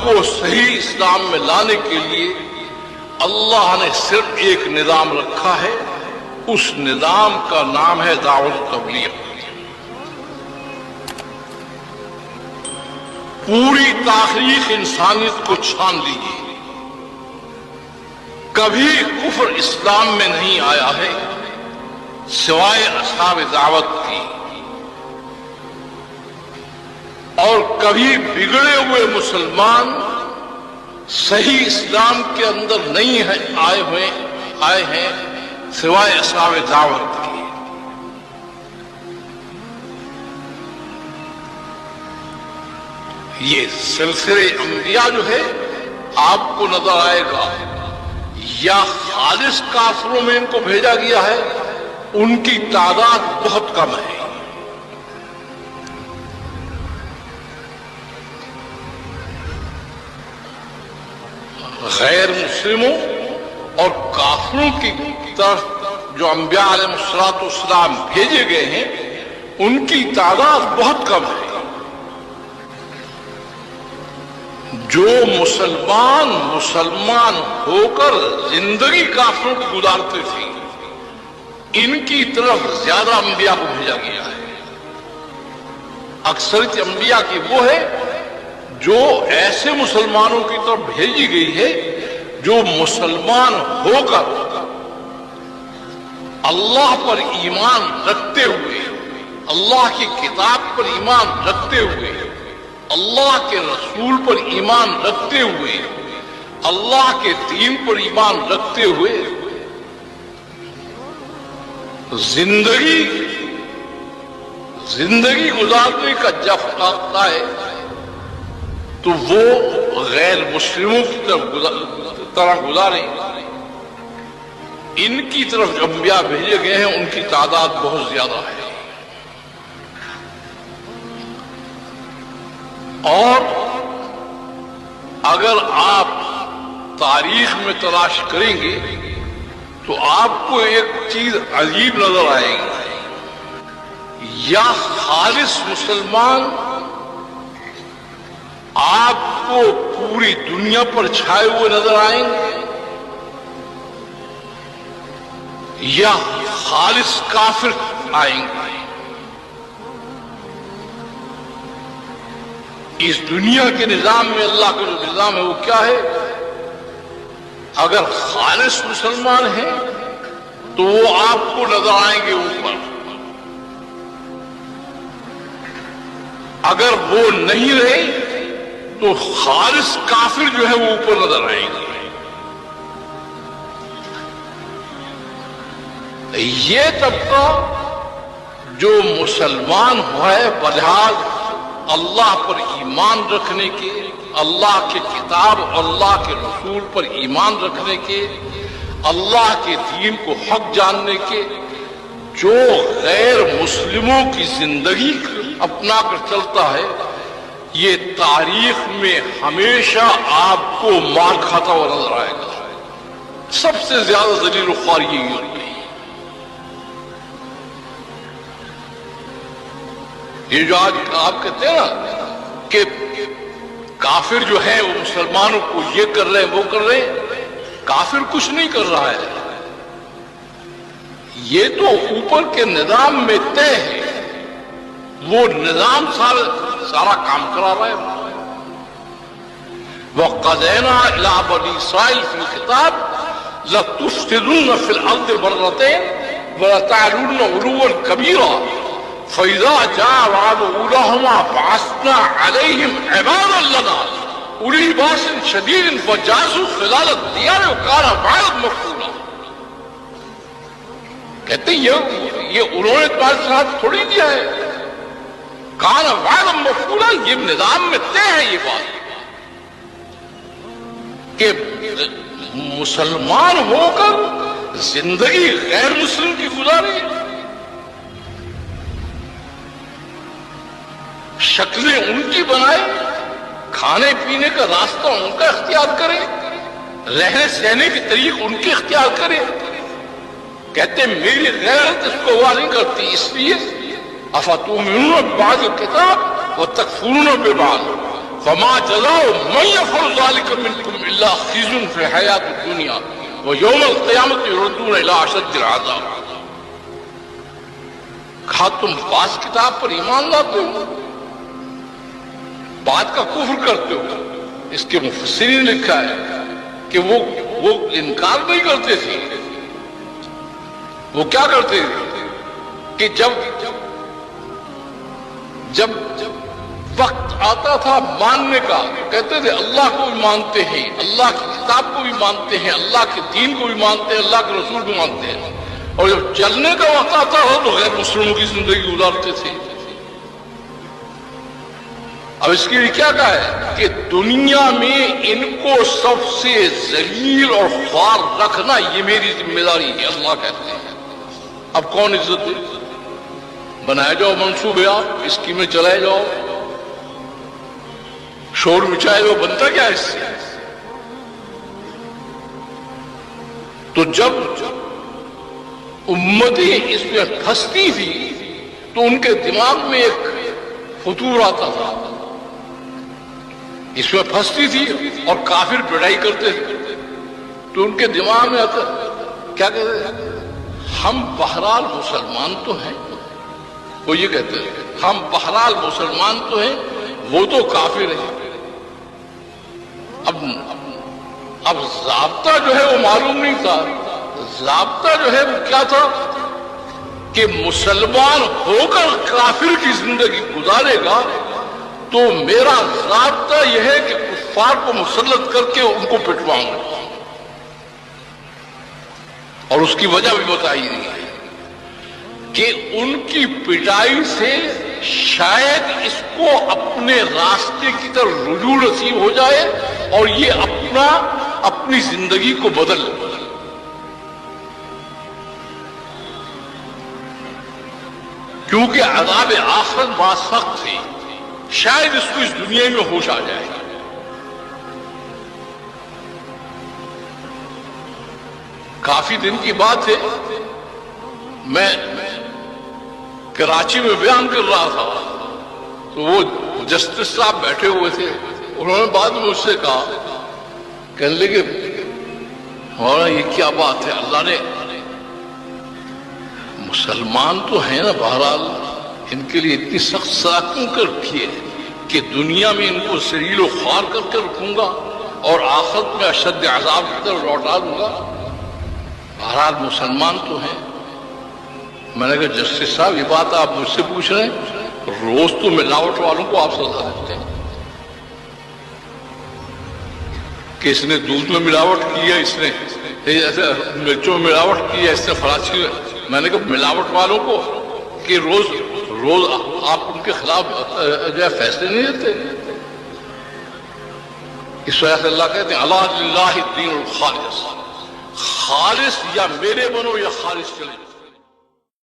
کو صحیح اسلام میں لانے کے لیے اللہ نے صرف ایک نظام رکھا ہے، اس نظام کا نام ہے دعوت و تبلیغ۔ پوری تاریخ انسانیت کو چھان لیجیے، کبھی کفر اسلام میں نہیں آیا ہے سوائے اصحاب دعوت کی، اور کبھی بگڑے ہوئے مسلمان صحیح اسلام کے اندر نہیں آئے ہیں سوائے اصحاب دعوت کی۔ یہ سلسلے انبیاء جو ہے آپ کو نظر آئے گا، یا خالص کافروں میں ان کو بھیجا گیا ہے، ان کی تعداد بہت کم ہے۔ غیر مسلموں اور کافروں کی طرف جو انبیاء علیہ الصلوۃ والسلام بھیجے گئے ہیں، ان کی تعداد بہت کم ہے۔ جو مسلمان ہو کر زندگی کافروں کی گزارتے تھے، ان کی طرف زیادہ انبیاء کو بھیجا گیا ہے۔ اکثریت انبیاء کی وہ ہے جو ایسے مسلمانوں کی طرف بھیجی گئی ہے جو مسلمان ہو کر اللہ پر ایمان رکھتے ہوئے، اللہ کی کتاب پر ایمان رکھتے ہوئے، اللہ کے رسول پر ایمان رکھتے ہوئے، اللہ کے دین پر ایمان رکھتے ہوئے زندگی گزارنے کا جب آتا ہے تو وہ غیر مسلموں کی طرح گزاریں۔ ان کی طرف جو انبیاء بھیجے گئے ہیں ان کی تعداد بہت زیادہ ہے۔ اور اگر آپ تاریخ میں تلاش کریں گے تو آپ کو ایک چیز عجیب نظر آئے گی، یا خالص مسلمان آپ کو پوری دنیا پر چھائے ہوئے نظر آئیں گے، یا خالص کافر آئیں گے۔ اس دنیا کے نظام میں اللہ کا جو نظام ہے وہ کیا ہے؟ اگر خالص مسلمان ہیں تو وہ آپ کو نظر آئیں گے اوپر، اگر وہ نہیں رہے تو خالص کافر جو ہے وہ اوپر نظر آئیں گے۔ یہ طبقہ جو مسلمان ہوا ہے بلحاظ اللہ پر ایمان رکھنے کے، اللہ کے کتاب اور اللہ کے رسول پر ایمان رکھنے کے، اللہ کے دین کو حق جاننے کے، جو غیر مسلموں کی زندگی اپنا کر چلتا ہے، یہ تاریخ میں ہمیشہ آپ کو مار کھاتا ہوا نظر آئے گا۔ سب سے زیادہ ذلیل و خوار یہی ہوگی۔ یہ جو آج آپ کہتے ہیں نا کہ کافر جو ہے وہ مسلمانوں کو یہ کر رہے ہیں وہ کر رہے ہیں، کافر کچھ نہیں کر رہا ہے، یہ تو اوپر کے نظام میں طے ہے، وہ نظام سارا کام کرا رہا ہے۔ وَقَضَيْنَا إِلَىٰ بَنِي إِسْرَائِيلَ فِي الْكِتَابِ لَتُفْسِدُنَّ فِي الْأَرْضِ مَرَّتَيْنِ وَلَتَعْلُنَّ عُلُوًّا كَبِيرًا فَإِذَا جَاءَ وَعْدُ أُولَاهُمَا بَعَثْنَا عَلَيْهِمْ عِبَادًا لَنَا أُولِي بَأْسٍ شَدِيدٍ فَجَاسُوا خِلَالَ الدِّيَارِ وَكَانَ وَعْدًا مَفْعُولًا۔ کہتے ہیں یہ انہوں نے تمہارے ساتھ تھوڑی دیا ہے، کان وعدًا مفعولا، یہ نظام میں طے ہے یہ بات کہ مسلمان ہو کر زندگی غیر مسلم کی گزارے، شکلیں ان کی بنائے، کھانے پینے کا راستہ ان کا اختیار کرے، رہنے سہنے کے طریق ان کے اختیار کرے۔ کہتے ہیں میری غیرت اس کو ہوا نہیں کرتی، اس لیے افتؤمنون ببعض الکتاب وتکفرون ببعض، فما جزاء من يفعل ذلك منكم الا خزي في الحياة الدنيا ويوم القيامة يردون الى اشد العذاب. کہا تم بعض کتاب پر ایمان لاتے ہو، بعد کا کفر کرتے ہو. اس کے مفسرین نے لکھا ہے کہ وہ انکار نہیں کرتے تھے. وہ کیا کرتے تھے کہ جب وقت آتا تھا ماننے کا، کہتے تھے اللہ کو بھی مانتے ہیں، اللہ کی کتاب کو بھی مانتے ہیں، اللہ کے دین کو بھی مانتے ہیں، اللہ کے رسول کو مانتے ہیں. اور جب چلنے کا وقت آتا ہو تو غیر مسلموں کی زندگی گزارتے تھے. اب اس کے لیے کیا کہا ہے کہ دنیا میں ان کو سب سے ذلیل اور خوار رکھنا یہ میری ذمہ داری ہے. اللہ کہتے ہیں اب کون عزت دے؟ بنائے جاؤ منصوبے، آپ اسکیمیں چلائے جاؤ، شور مچائے جاؤ، بنتا کیا اس سے؟ تو جب امتیں اس میں پھنستی تھی تو ان کے دماغ میں ایک فطور آتا تھا، اس میں پھنستی تھی اور کافر پڑھائی کرتے تھے تو ان کے دماغ میں آتا کیا کہتے ہیں، ہم بہرحال مسلمان تو ہیں. وہ یہ کہتے ہیں ہم بہرحال مسلمان تو ہیں، وہ تو کافر ہیں. اب ضابطہ جو ہے وہ معلوم نہیں تھا. ضابطہ جو ہے وہ کیا تھا کہ مسلمان ہو کر کافر کی زندگی گزارے گا تو میرا ضابطہ یہ ہے کہ کفار کو مسلط کر کے ان کو پٹواؤں گا. اور اس کی وجہ بھی بتائی گئی ہے کہ ان کی پٹائی سے شاید اس کو اپنے راستے کی طرف رجوع نصیب ہو جائے اور یہ اپنی زندگی کو بدل لے. کیونکہ عذاب آخرت بڑا سخت ہے، شاید اس کو اس دنیا میں ہوش آ جائے. کافی دن کی بات ہے، میں کراچی میں بیان کر رہا تھا تو وہ جسٹس صاحب بیٹھے ہوئے تھے. انہوں نے بعد میں مجھ سے کہا، کہنے لگے ہمارا یہ کیا بات ہے، اللہ نے مسلمان تو ہیں نا، بہرحال ان کے لیے اتنی سخت سزا کیوں کر رکھی ہے کہ دنیا میں ان کو ذلیل و خوار کر کے رکھوں گا اور آخرت میں اشد عذاب کی طرف لوٹا دوں گا. بہرحال مسلمان تو ہیں. میں نے کہا جسٹس صاحب یہ بات آپ مجھ سے پوچھ رہے ہیں، روز تو ملاوٹ والوں کو آپ سزا دیتے ہیں کہ اس نے دودھ میں ملاوٹ کی ہے، اس نے مرچوں میں ملاوٹ کی ہے، اس نے فلاچی. میں نے کہا ملاوٹ والوں کو کہ روز آپ ان کے خلاف جو ہے فیصلے نہیں دیتے. اس وجہ سے اللہ کہتے ہیں اللہ للہ الدین الخالص، خالص یا میرے بنو یا خالص چلے.